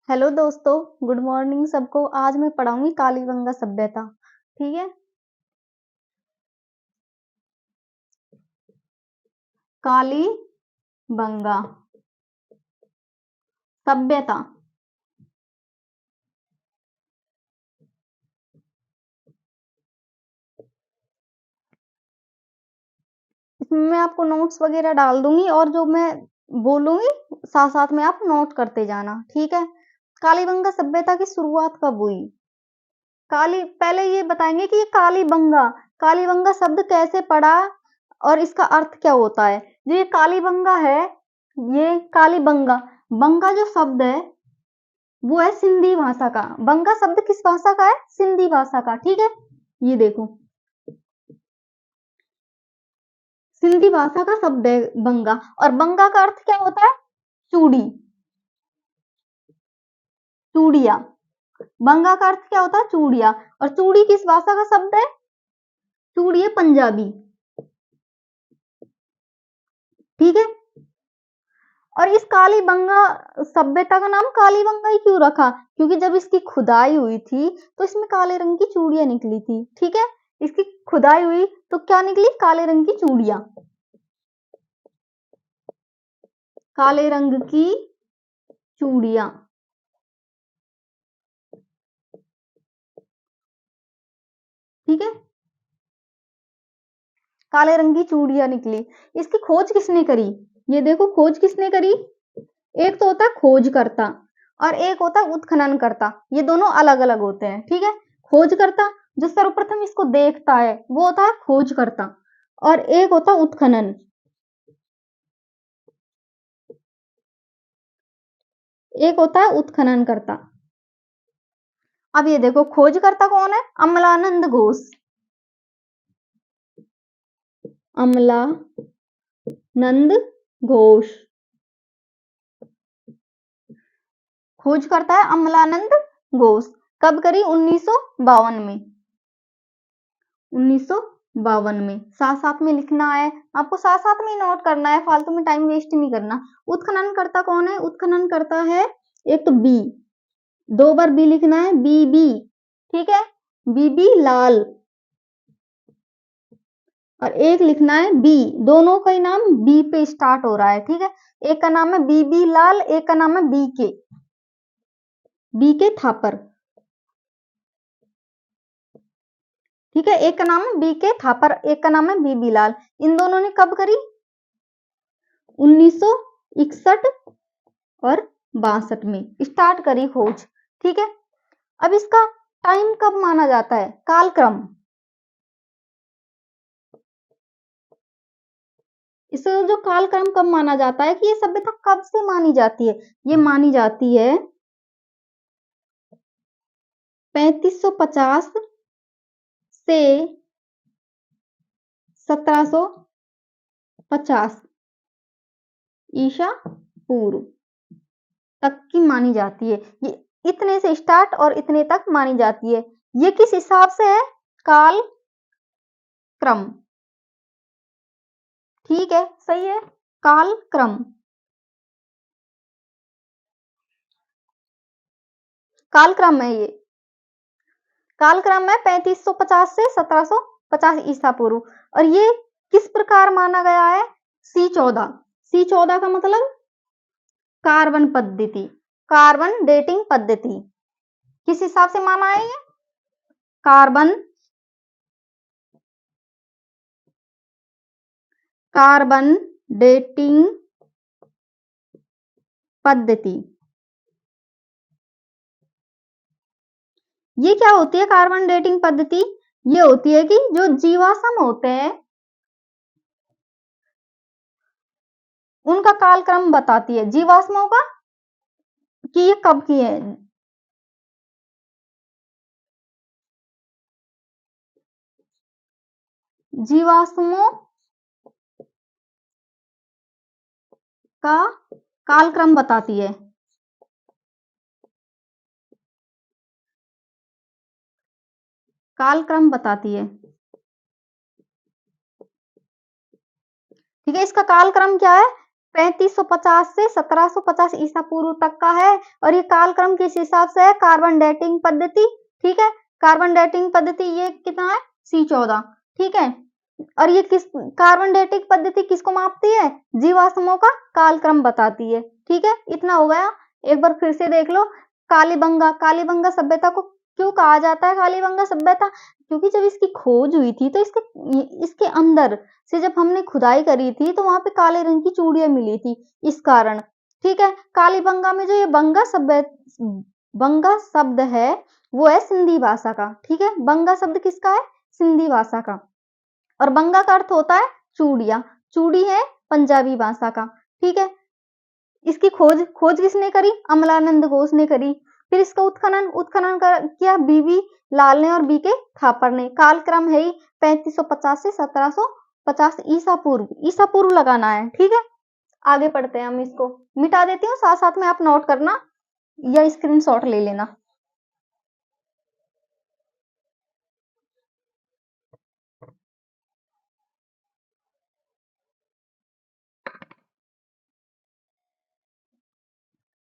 Hello दोस्तों, good morning सबको। आज मैं पढ़ाऊंगी कालीबंगा सभ्यता। ठीक है। कालीबंगा सभ्यता। इसमें मैं आपको नोट्स वगैरह डाल दूंगी और जो मैं बोलूंगी साथ साथ में आप नोट करते जाना। ठीक है। कालीबंगा सभ्यता की शुरुआत कब हुई? पहले ये बताएंगे कि ये कालीबंगा कालीबंगा शब्द कैसे पड़ा और इसका अर्थ क्या होता है। जो ये कालीबंगा है, ये कालीबंगा, बंगा जो शब्द है वो है सिंधी भाषा का। बंगा शब्द किस भाषा का है? सिंधी भाषा का। ठीक है। ये देखो, सिंधी भाषा का शब्द है बंगा। और बंगा का अर्थ क्या होता है? चूड़ी, चूड़िया। बंगा का अर्थ क्या होता है? चूड़िया। और चूड़ी किस भाषा का शब्द है? चूड़ी है पंजाबी। ठीक है। और इस कालीबंगा सभ्यता का नाम कालीबंगा ही क्यों रखा? क्योंकि जब इसकी खुदाई हुई थी तो इसमें काले रंग की चूड़ियां निकली थी। ठीक है। इसकी खुदाई हुई तो क्या निकली? काले रंग की चूड़ियां। काले रंग की चूड़ियां। ठीक है। काले रंग की चूड़ियां निकली। इसकी खोज किसने करी? ये देखो, खोज किसने करी? एक तो होता है खोजकर्ता और एक होता है उत्खनन करता। ये दोनों अलग अलग होते हैं। ठीक है। खोजकर्ता जो सर्वप्रथम इसको देखता है वो होता है खोजकर्ता, और एक होता है उत्खनन। एक होता है उत्खनन करता। अब ये देखो, खोजकर्ता कौन है? अमलानंद घोष। अमलानंद घोष खोज करता है अमलानंद घोष। कब करी? 1952 में। 1952 में। साथ साथ में लिखना है आपको, साथ साथ में नोट करना है, फालतू में टाइम वेस्ट नहीं करना। उत्खनन करता कौन है? उत्खनन करता है एक तो बी, दो बार बी लिखना है, बी बी। ठीक है। बीबी लाल। और एक लिखना है बी। दोनों का ही नाम बी पे स्टार्ट हो रहा है। ठीक है। एक का नाम है बीबी लाल, एक का नाम है बी के थापर। ठीक है। एक का नाम है बी के थापर, एक का नाम है बीबी लाल। इन दोनों ने कब करी? 1961 और 62 में स्टार्ट करी खोज। ठीक है। अब इसका टाइम कब माना जाता है? कालक्रम। इसे जो कालक्रम कब माना जाता है कि ये सभ्यता कब से मानी जाती है? ये मानी जाती है 3550 से 1750 ईसा पूर्व तक की मानी जाती है। ये इतने से स्टार्ट और इतने तक मानी जाती है। ये किस हिसाब से है? काल क्रम। ठीक है, सही है। काल क्रम। काल क्रम है ये। काल क्रम है 3550 से 1750 ईसा पूर्व। और ये किस प्रकार माना गया है? C14। C14 का मतलब कार्बन पद्धति, कार्बन डेटिंग पद्धति। किस हिसाब से माना है ये? कार्बन कार्बन डेटिंग पद्धति। ये क्या होती है कार्बन डेटिंग पद्धति? ये होती है कि जो जीवाश्म होते हैं उनका कालक्रम बताती है। जीवाश्मों का कि ये कब की है। जीवाश्मों का कालक्रम बताती है। कालक्रम बताती है। ठीक है। इसका कालक्रम क्या है? 3550 से 1750 ईसा पूर्व तक का है। और ये कालक्रम किस हिसाब से है? कार्बन डेटिंग पद्धति, ठीक है। कार्बन डेटिंग पद्धति ये कितना है? C14, ठीक है। और ये किस कार्बन डेटिंग पद्धति किसको मापती है? जीवाश्मों का कालक्रम बताती है, ठीक है। इतना हो गया। एक बार फिर से देख लो। कालीबंगा सभ्यता को क्यों कहा जाता है कालीबंगा सभ्यता? क्योंकि जब इसकी खोज हुई थी तो इसके अंदर से जब हमने खुदाई करी थी तो वहां पे काले रंग की चूड़ियां मिली थी, इस कारण, ठीक है। कालीबंगा में जो ये बंगा शब्द है वो है सिंधी भाषा का, ठीक है। बंगा शब्द किसका है? सिंधी भाषा का। और बंगा का अर्थ होता है चूड़िया, चूड़ी है पंजाबी भाषा का, ठीक है। इसकी खोज किसने करी? अमलानंद घोष ने करी। फिर इसका उत्खनन किया बीवी लाल ने और बीके थापर ने। कालक्रम है 3550 से 1750 ईसा पूर्व लगाना है, ठीक है। आगे पढ़ते हैं हम। इसको मिटा देती हूँ, साथ साथ में आप नोट करना या स्क्रीनशॉट ले लेना।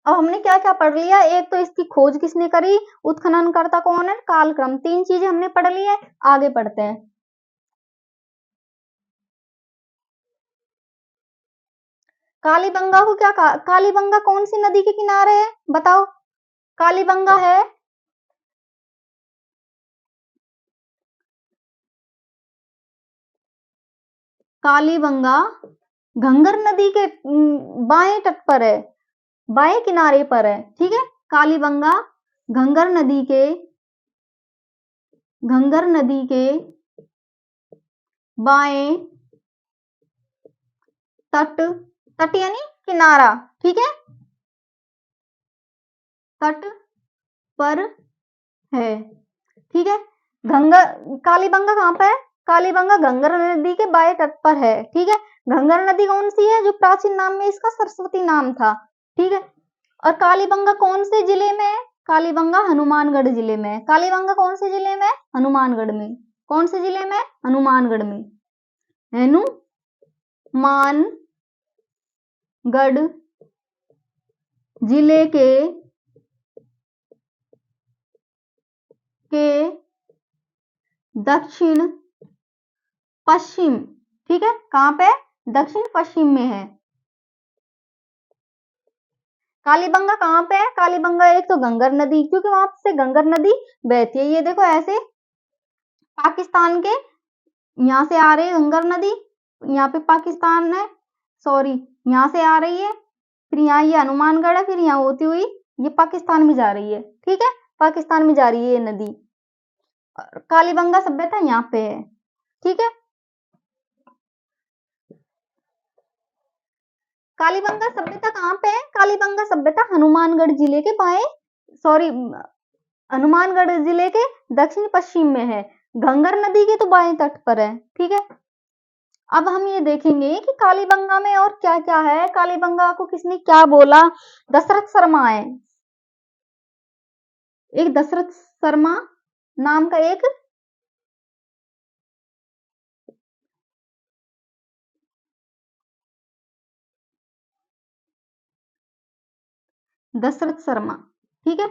अब हमने क्या क्या पढ़ लिया? एक तो इसकी खोज किसने करी, उत्खननकर्ता कौन है, कालक्रम, 3 चीजें हमने पढ़ ली है। आगे पढ़ते हैं। कालीबंगा को क्या कहा? कालीबंगा कौन सी नदी के किनारे है बताओ? कालीबंगा है कालीबंगा घंगर नदी के बाएं तट पर है, बाएं किनारे पर है, ठीक है। कालीबंगा घंगर नदी के बाएं तट यानी किनारा, ठीक है, तट पर है, ठीक है। कालीबंगा कहाँ पे है? कालीबंगा घंगर नदी के बाएं तट पर है, ठीक है। घंगर नदी कौन सी है? जो प्राचीन नाम में इसका सरस्वती नाम था, ठीक है। और कालीबंगा कौन से जिले में है? कालीबंगा हनुमानगढ़ जिले में है। कालीबंगा कौन से जिले में है? हनुमानगढ़ में। कौन से जिले में? हनुमानगढ़ में। हनुमानगढ़ जिले के दक्षिण पश्चिम, ठीक है। कहां पे? दक्षिण पश्चिम में है। कालीबंगा कहां पे है? कालीबंगा एक तो घंगर नदी, क्योंकि वहां से घंगर नदी बहती है। ये देखो ऐसे पाकिस्तान के यहाँ से आ रही है घंगर नदी, यहाँ पे पाकिस्तान है, सॉरी यहाँ से आ रही है, फिर यहाँ ये हनुमानगढ़ है, फिर यहाँ होती हुई ये पाकिस्तान में जा रही है, ठीक है। पाकिस्तान में जा रही है ये नदी। कालीबंगा सभ्यता यहाँ पे है, ठीक है। कालीबंगा सभ्यता कहाँ पे है? कालीबंगा सभ्यता हनुमानगढ़ जिले के हनुमानगढ़ जिले के दक्षिण पश्चिम में है। घंगर नदी के तो बाएं तट पर है, ठीक है। अब हम ये देखेंगे कि कालीबंगा में और क्या क्या है। कालीबंगा को किसने क्या बोला? दशरथ शर्मा है, एक दशरथ शर्मा नाम का एक दशरथ शर्मा, ठीक है।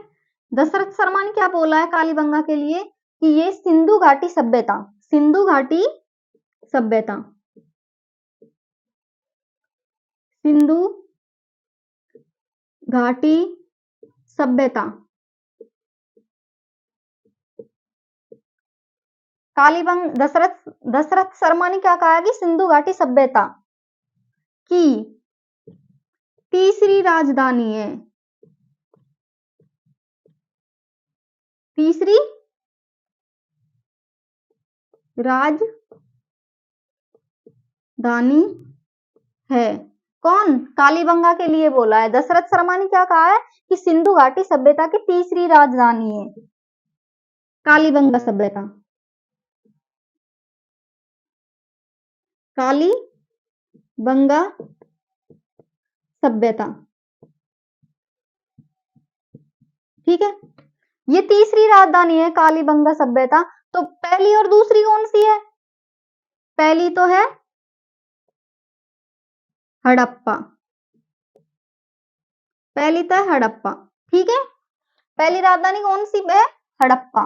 दशरथ शर्मा ने क्या बोला है कालीबंगा के लिए? कि ये सिंधु घाटी सभ्यता, सिंधु घाटी सभ्यता, सिंधु घाटी सभ्यता, दशरथ शर्मा ने क्या कहा कि सिंधु घाटी सभ्यता की तीसरी राजधानी है, तीसरी राजधानी है। कौन? कालीबंगा के लिए बोला है। दशरथ शर्मा ने क्या कहा है कि सिंधु घाटी सभ्यता की तीसरी राजधानी है कालीबंगा सभ्यता, कालीबंगा सभ्यता, ठीक है। ये तीसरी राजधानी है कालीबंगा सभ्यता। तो पहली और दूसरी कौन सी है? पहली तो है हड़प्पा। पहली तय हड़प्पा, ठीक है। पहली राजधानी कौन सी है? हड़प्पा।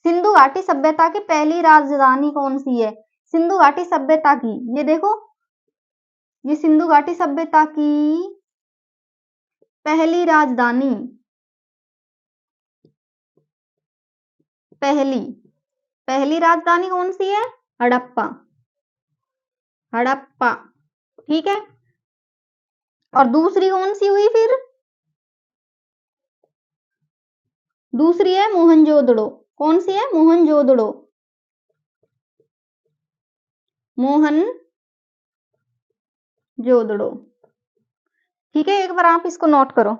सिंधु घाटी सभ्यता की पहली राजधानी कौन सी है? सिंधु घाटी सभ्यता की, ये देखो, ये सिंधु घाटी सभ्यता की पहली राजधानी, पहली राजधानी कौन सी है? हड़प्पा, हड़प्पा, ठीक है। और दूसरी कौन सी हुई फिर? दूसरी है मोहनजोदड़ो। कौन सी है? मोहनजोदड़ो, मोहनजोदड़ो, ठीक है। एक बार आप इसको नोट करो।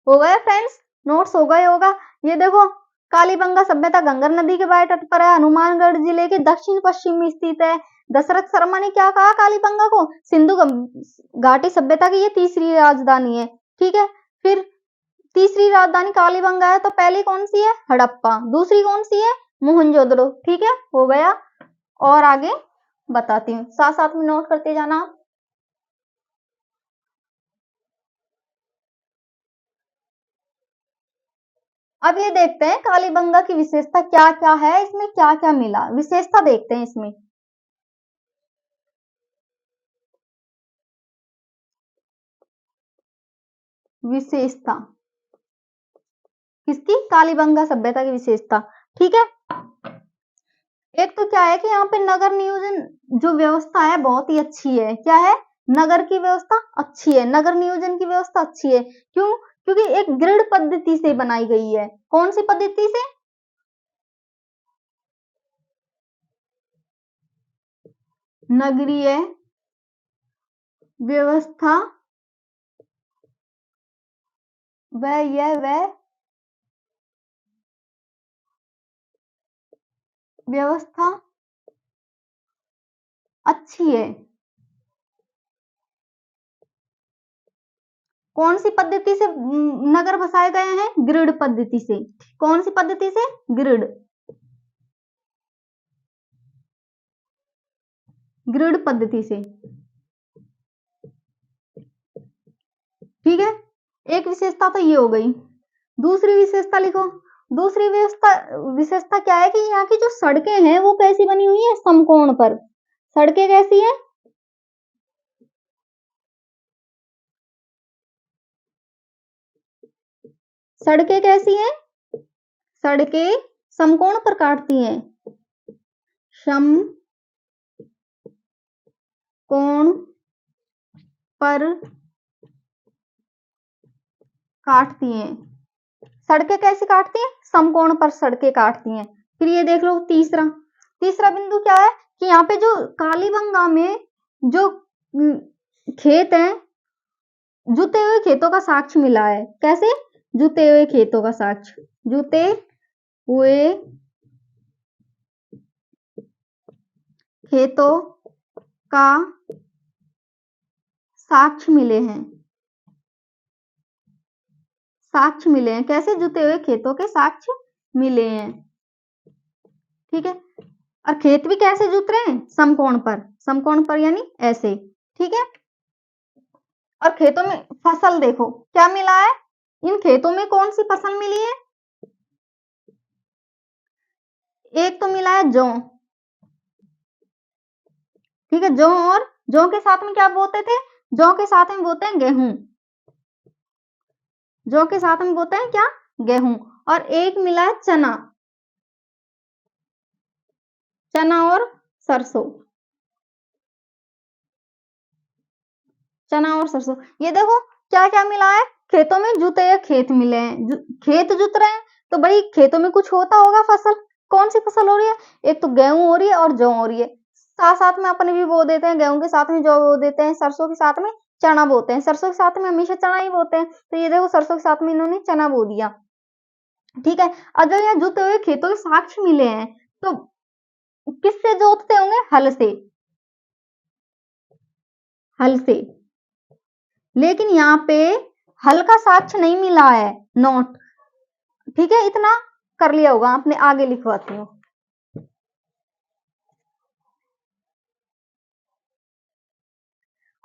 हो गया फ्रेंड्स? नोट्स हो गए होगा। ये देखो, कालीबंगा सभ्यता गंगा नदी के बाएं तट पर है, हनुमानगढ़ जिले के दक्षिण पश्चिम में स्थित है। दशरथ शर्मा ने क्या कहा कालीबंगा को? सिंधु घाटी सभ्यता की ये तीसरी राजधानी है, ठीक है। फिर तीसरी राजधानी कालीबंगा है, तो पहली कौन सी है? हड़प्पा। दूसरी कौन सी है? मोहनजोदड़ो, ठीक है। हो गया। और आगे बताती हूँ, साथ साथ में नोट करते जाना आप। अब ये देखते हैं कालीबंगा की विशेषता क्या क्या है, इसमें क्या क्या मिला, विशेषता देखते हैं इसमें। विशेषता किसकी? कालीबंगा सभ्यता की विशेषता, ठीक है। एक तो क्या है कि यहाँ पे नगर नियोजन जो व्यवस्था है बहुत ही अच्छी है। क्या है? नगर की व्यवस्था अच्छी है, नगर नियोजन की व्यवस्था अच्छी है। क्यों? क्योंकि एक ग्रिड पद्धति से बनाई गई है। कौन सी पद्धति से? नगरीय व्यवस्था व्यवस्था अच्छी है। कौन सी पद्धति से नगर बसाए गए हैं? ग्रिड पद्धति से। कौन सी पद्धति से? ग्रिड, ग्रिड पद्धति से, ठीक है। एक विशेषता तो ये हो गई। दूसरी विशेषता लिखो। दूसरी विशेषता क्या है कि यहाँ की जो सड़कें हैं वो कैसी बनी हुई है? समकोण पर। सड़कें कैसी है? सड़कें कैसी हैं? सड़कें समकोण पर काटती हैं, समकोण पर काटती हैं। सड़कें कैसे काटती हैं? समकोण पर सड़कें काटती हैं। फिर ये देख लो तीसरा बिंदु क्या है कि यहाँ पे जो कालीबंगा में जो खेत हैं, जुते हुए खेतों का साक्ष्य मिला है। कैसे? जुते हुए खेतों का साक्ष्य, जुते हुए खेतों का साक्ष्य मिले हैं, साक्ष्य मिले हैं। कैसे? जुते हुए खेतों के साक्ष्य मिले हैं, ठीक है। और खेत भी कैसे जुत रहे हैं? समकोण पर, समकोण पर यानी ऐसे, ठीक है। और खेतों में फसल देखो क्या मिला है। इन खेतों में कौन सी फसल मिली है? एक तो मिला है जौ, ठीक है। जौ, और जौ के साथ में क्या बोते थे? जौ के साथ में बोते हैं गेहूं, जौ के साथ में बोते हैं क्या? गेहूं। और एक मिला है चना, चना और सरसों, चना और सरसों। ये देखो क्या क्या मिला है। खेतों में जुते हुए खेत मिले हैं, खेत जुत रहे हैं, तो भाई खेतों में कुछ होता होगा फसल। कौन सी फसल हो रही है? एक तो गेहूं हो रही है और जौ हो रही है। साथ साथ में अपने भी बो देते हैं, गेहूं के साथ में जौ बो देते हैं, सरसों के साथ में चना बोते हैं। सरसों के साथ में हमेशा चना ही बोते हैं, तो ये देखो सरसों के साथ में इन्होंने चना बो दिया, ठीक है। अगर यहाँ जुते हुए खेतों के साक्ष्य मिले हैं तो किससे जोतते होंगे? हल से, हल से। लेकिन यहाँ पे हल का साक्ष्य नहीं मिला है, नोट। ठीक है, इतना कर लिया होगा आपने, आगे लिखवाती हूँ।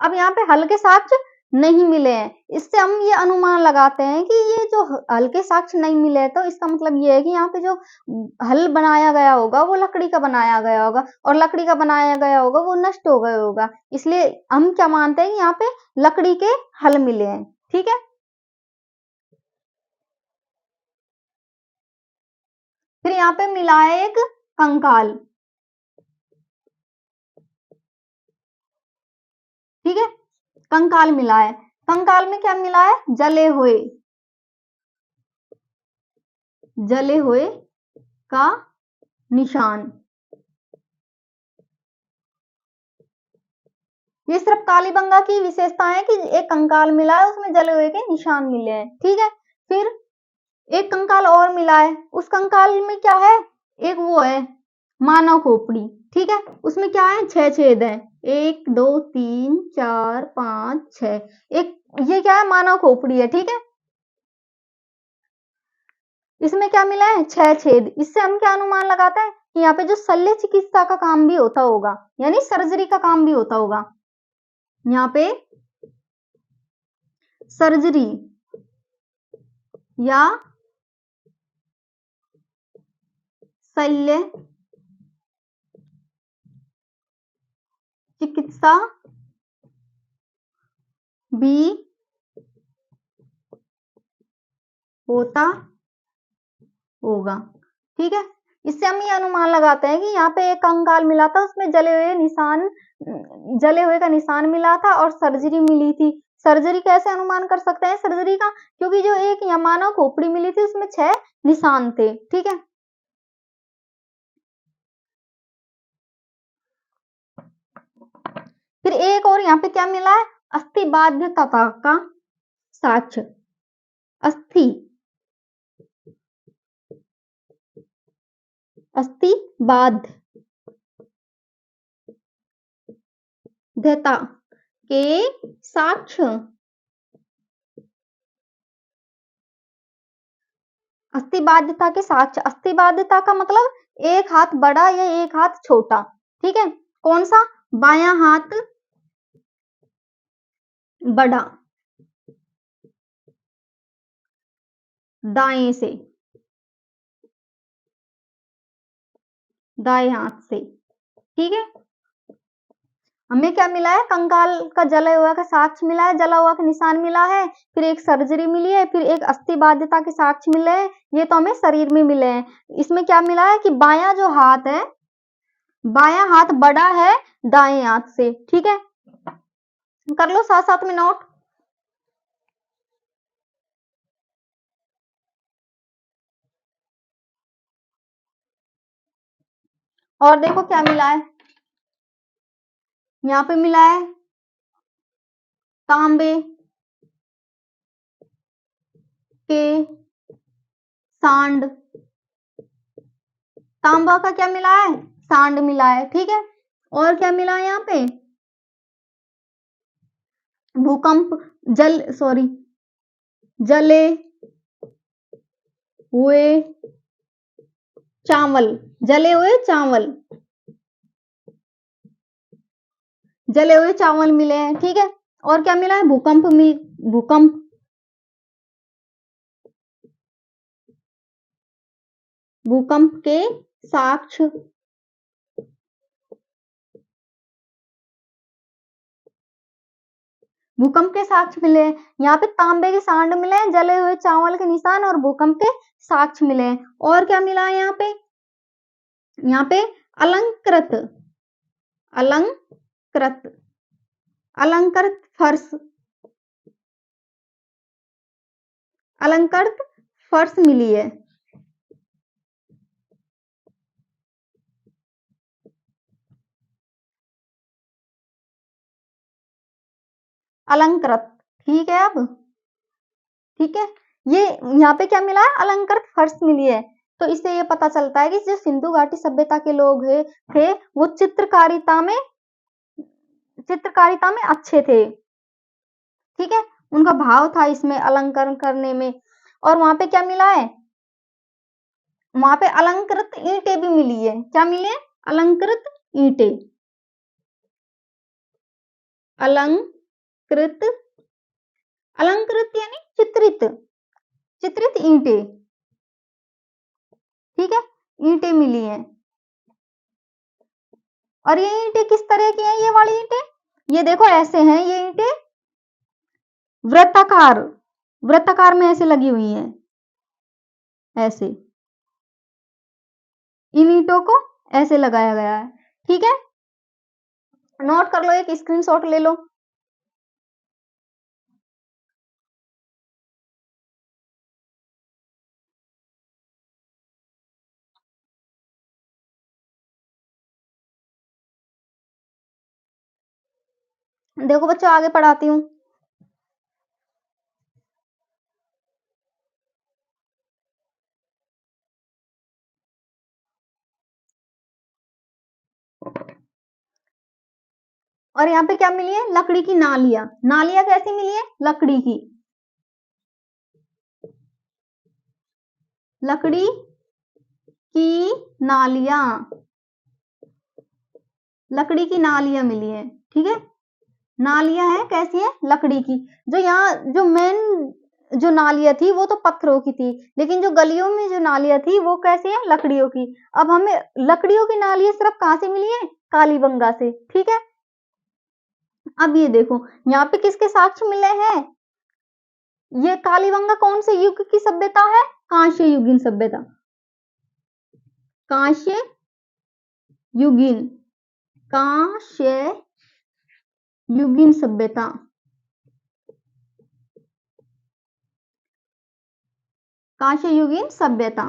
अब यहाँ पे हल के साक्ष्य नहीं मिले हैं, इससे हम ये अनुमान लगाते हैं कि ये जो हल के साक्ष्य नहीं मिले हैं, तो इसका मतलब ये है कि यहाँ पे जो हल बनाया गया होगा वो लकड़ी का बनाया गया होगा, और लकड़ी का बनाया गया होगा वो नष्ट हो गया होगा, इसलिए हम क्या मानते हैं कि यहाँ पे लकड़ी के हल मिले हैं। ठीक है, फिर यहाँ पे मिला है एक कंकाल। ठीक है, कंकाल मिला है, कंकाल में क्या मिला है, जले हुए, जले हुए का निशान। ये सिर्फ कालीबंगा की विशेषता है कि एक कंकाल मिला है, उसमें जले हुए के निशान मिले हैं। ठीक है, फिर एक कंकाल और मिला है, उस कंकाल में क्या है, एक वो है मानव खोपड़ी। ठीक है, उसमें क्या है, 6 छेद है, 1 2 3 4 5 6, एक ये क्या है, मानव खोपड़ी है। ठीक है, इसमें क्या मिला है, 6 छेद। इससे हम क्या अनुमान लगाते हैं कि यहाँ पे जो शल्य चिकित्सा का काम भी होता होगा, यानी सर्जरी का काम भी होता होगा। यहाँ पे सर्जरी या शल्य चिकित्सा भी होता होगा। ठीक है, इससे हम ये अनुमान लगाते हैं कि यहाँ पे एक कंकाल मिला था, उसमें जले हुए का निशान मिला था और सर्जरी मिली थी। सर्जरी कैसे अनुमान कर सकते हैं सर्जरी का, क्योंकि जो एक मानव खोपड़ी मिली थी उसमें 6 निशान थे। ठीक है, फिर एक और यहाँ पे क्या मिला है, अस्थि बाध्यता का साक्ष्य। अस्थि बाध्यता के साक्ष्य। अस्थि बाध्यता के साक्ष्य, अस्थि बाध्यता का मतलब एक हाथ बड़ा या एक हाथ छोटा। ठीक है, कौन सा, बायां हाथ बड़ा दाएं से, दाएं हाथ से। ठीक है, हमें क्या मिला है, कंकाल का जला हुआ का साक्ष्य मिला है, जला हुआ का निशान मिला है, फिर एक सर्जरी मिली है, फिर एक अस्थि बाध्यता के साक्ष्य मिले हैं। ये तो हमें शरीर में मिले हैं। इसमें क्या मिला है कि बायां जो हाथ है, बायां हाथ बड़ा है दाएं हाथ से। ठीक है, कर लो साथ साथ में नोट। और देखो क्या मिला है, यहाँ पे मिला है तांबे के सांड। तांबा का क्या मिला है, सांड मिला है। ठीक है, और क्या मिला है यहाँ पे, भूकंप जले हुए चावल, जले हुए चावल, जले हुए चावल मिले हैं। ठीक है, और क्या मिला है, भूकंप के साक्ष्य। भूकंप के साक्ष्य मिले हैं, यहाँ पे तांबे के सांड मिले हैं, जले हुए चावल के निशान और भूकंप के साक्ष्य मिले हैं। और क्या मिला है यहाँ पे, यहाँ पे अलंकृत अलंकृत अलंकृत फर्श, अलंकृत फर्श मिली है। अलंकृत। ठीक है, अब ठीक है, ये यहाँ पे क्या मिला है, अलंकृत फर्श मिली है। तो इससे ये पता चलता है कि जो सिंधु घाटी सभ्यता के लोग थे वो चित्रकारिता में अच्छे थे। ठीक है, उनका भाव था इसमें अलंकरण करने में। और वहां पे क्या मिला है, वहां पे अलंकृत ईंटें भी मिली है। क्या मिले हैं? अलंकृत ईंटें। अलंकृत, अलंकृत यानी चित्रित, चित्रित ईंटें, ठीक है, ईंटें मिली हैं। और ये ईंटें किस तरह की हैं? ये वाली ईंटें, ये देखो ऐसे हैं ये ईंटें, वृत्ताकार, वृत्ताकार में ऐसे लगी हुई हैं, ऐसे इन ईंटों को ऐसे लगाया गया है। ठीक है, नोट कर लो, एक स्क्रीनशॉट ले लो। देखो बच्चों, आगे पढ़ाती हूँ। और यहाँ पे क्या मिली है? लकड़ी की नालियां। नालियां कैसी मिली है? लकड़ी की, लकड़ी की नालियां, लकड़ी की नालियां मिली है। ठीक है, नालियां हैं कैसी है? लकड़ी की। जो यहाँ जो मेन जो नालियां थी वो तो पत्थरों की थी, लेकिन जो गलियों में जो नालियां थी वो कैसी है? लकड़ियों की। अब हमें लकड़ियों की नालियां सिर्फ कहां से मिली है? कालीबंगा से। ठीक है, अब ये देखो यहाँ पे किसके साक्ष्य मिले हैं? ये कालीबंगा कौन से युग की सभ्यता है? कांस्य युगीन सभ्यता, कांस्य युगीन, कांस्य युगीन सभ्यता, कांस्य युगीन सभ्यता।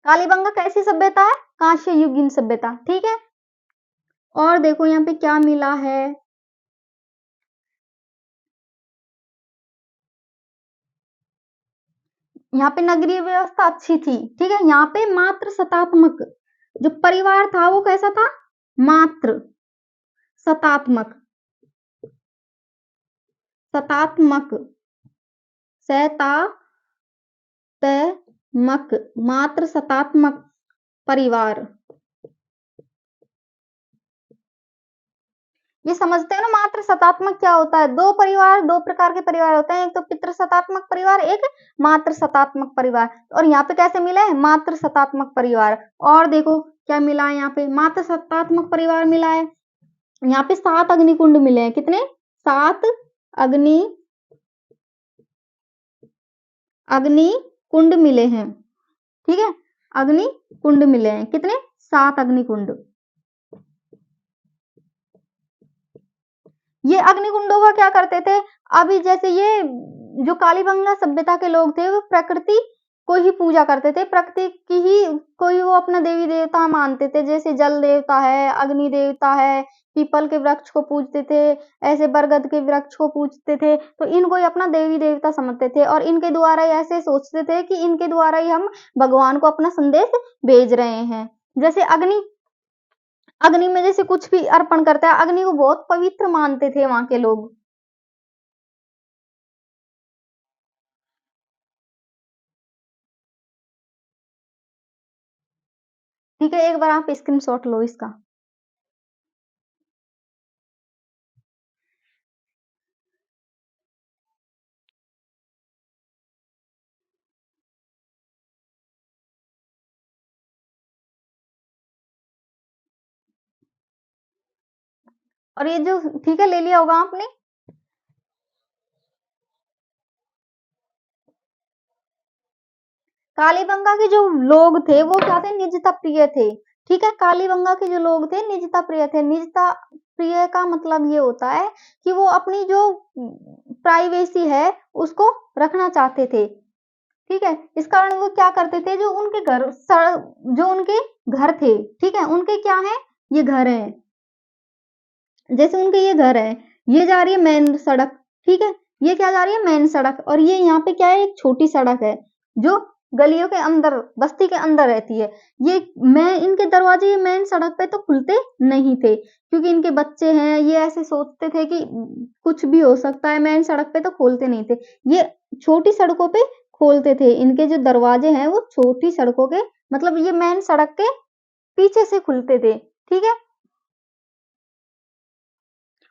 कालीबंगा कैसी सभ्यता है? कांस्य युगीन सभ्यता। ठीक है, और देखो यहाँ पे क्या मिला है, यहाँ पे नगरीय व्यवस्था अच्छी थी। ठीक है, यहाँ पे मात्र सतात्मक जो परिवार था वो कैसा था? मात्र सतात्मक, सतात्मक, सतात्मक, मात्र सतात्मक परिवार। ये समझते हो ना मात्र सतात्मक क्या होता है? दो परिवार, दो प्रकार के परिवार होते हैं, एक तो पितृ सतात्मक परिवार, एक मात्र सतात्मक परिवार। और यहाँ पे कैसे मिला है? मात्र सतात्मक परिवार। और देखो क्या मिला है, यहाँ पे मात्र सतात्मक परिवार मिला है। यहाँ पे 7 अग्निकुंड मिले हैं। कितने? 7 अग्निकुंड मिले हैं। ठीक है, अग्निकुंड मिले हैं। कितने? 7 अग्निकुंड। ये अग्निकुंडों का क्या करते थे? अभी जैसे ये जो कालीबंगा सभ्यता के लोग थे वो प्रकृति को ही पूजा करते थे, प्रकृति की ही कोई वो अपना देवी देवता मानते थे। जैसे जल देवता है, अग्नि देवता है, पीपल के वृक्ष को पूजते थे, ऐसे बरगद के वृक्ष को पूजते थे। तो इनको ही अपना देवी देवता समझते थे और इनके द्वारा ही ऐसे सोचते थे कि इनके द्वारा ही हम भगवान को अपना संदेश भेज रहे हैं। जैसे अग्नि, अग्नि में जैसे कुछ भी अर्पण करता है, अग्नि को बहुत पवित्र मानते थे वहां के लोग। ठीक है, एक बार आप स्क्रीनशॉट लो इसका। और ये जो, ठीक है, ले लिया होगा आपने। कालीबंगा के जो लोग थे वो क्या थे? निजता प्रिय थे। ठीक है, कालीबंगा के जो लोग थे निजता प्रिय थे। निजता प्रिय का मतलब ये होता है कि वो अपनी जो प्राइवेसी है उसको रखना चाहते थे। ठीक है, इस कारण वो क्या करते थे? जो उनके घर, जो उनके घर थे, ठीक है, उनके क्या है? ये घर है, जैसे उनके ये घर है, ये जा रही है मेन सड़क। ठीक है, ये क्या जा रही है? मेन सड़क। और ये यहाँ पे क्या है? एक छोटी सड़क है जो गलियों के अंदर, बस्ती के अंदर रहती है। ये मैं इनके दरवाजे ये मेन सड़क पे तो खुलते नहीं थे, क्योंकि इनके बच्चे हैं, ये ऐसे सोचते थे कि कुछ भी हो सकता है, मेन सड़क पे तो खोलते नहीं थे। ये छोटी सड़कों पे खोलते थे। इनके जो दरवाजे हैं वो छोटी सड़कों के, मतलब ये मेन सड़क के पीछे से खुलते थे, ठीक है?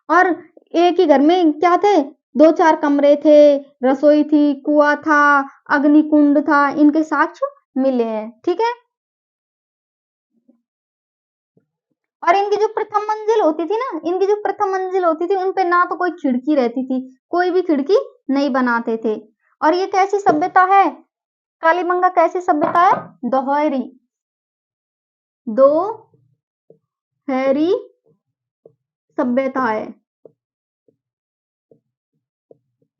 और एक ही घर में क्या थे, 2-4 कमरे थे, रसोई थी, कुआँ था, अग्निकुंड था, इनके साक्ष्य मिले हैं, ठीक है? और इनकी जो प्रथम मंजिल होती थी ना, इनकी जो प्रथम मंजिल होती थी, उन पे ना तो कोई खिड़की रहती थी, कोई भी खिड़की नहीं बनाते थे। और ये कैसी सभ्यता है? कालीबंगा कैसी सभ्यता है? दोहरी, दोहरी सभ्यता है,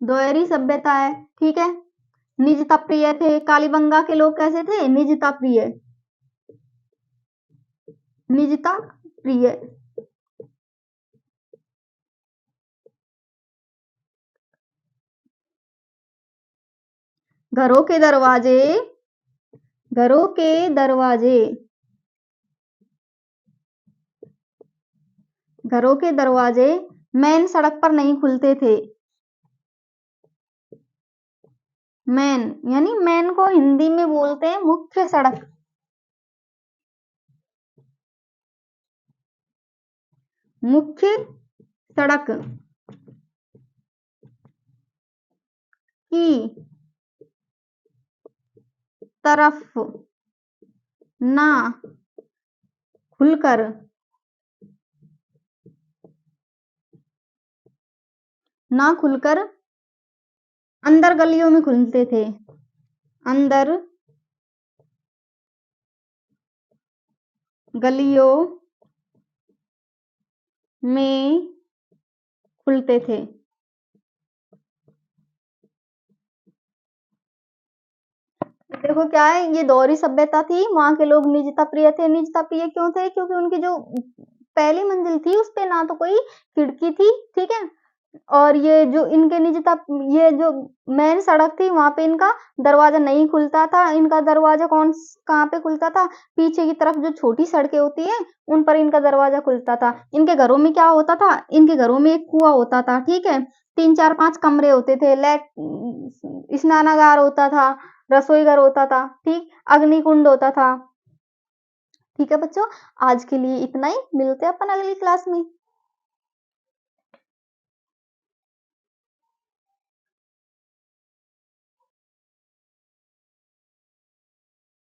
दोहरी सभ्यता है, ठीक है? निजता प्रिय थे, कालीबंगा के लोग कैसे थे? निजता प्रिय, निजता प्रिय। घरों के दरवाजे, घरों के दरवाजे, घरों के दरवाजे मेन सड़क पर नहीं खुलते थे। मेन यानी मेन को हिंदी में बोलते हैं मुख्य सड़क, मुख्य सड़क की तरफ ना खुलकर, ना खुलकर अंदर गलियों में खुलते थे, अंदर गलियों में खुलते थे। देखो क्या है, ये दोहरी सभ्यता थी, वहां के लोग निजता प्रिय थे। निजता प्रिय क्यों थे? क्योंकि उनकी जो पहली मंजिल थी उस पे ना तो कोई खिड़की थी, ठीक है? और ये जो इनके निजता, ये जो मेन सड़क थी वहां पे इनका दरवाजा नहीं खुलता था। इनका दरवाजा कहाँ पे खुलता था? पीछे की तरफ जो छोटी सड़कें होती है उन पर इनका दरवाजा खुलता था। इनके घरों में क्या होता था? इनके घरों में एक कुआं होता था, ठीक है? 3-4-5 कमरे होते थे, स्नानागार होता था, रसोई घर होता था, ठीक, अग्निकुंड होता था। ठीक है बच्चों, आज के लिए इतना ही, मिलते हैं अपन अगली क्लास में।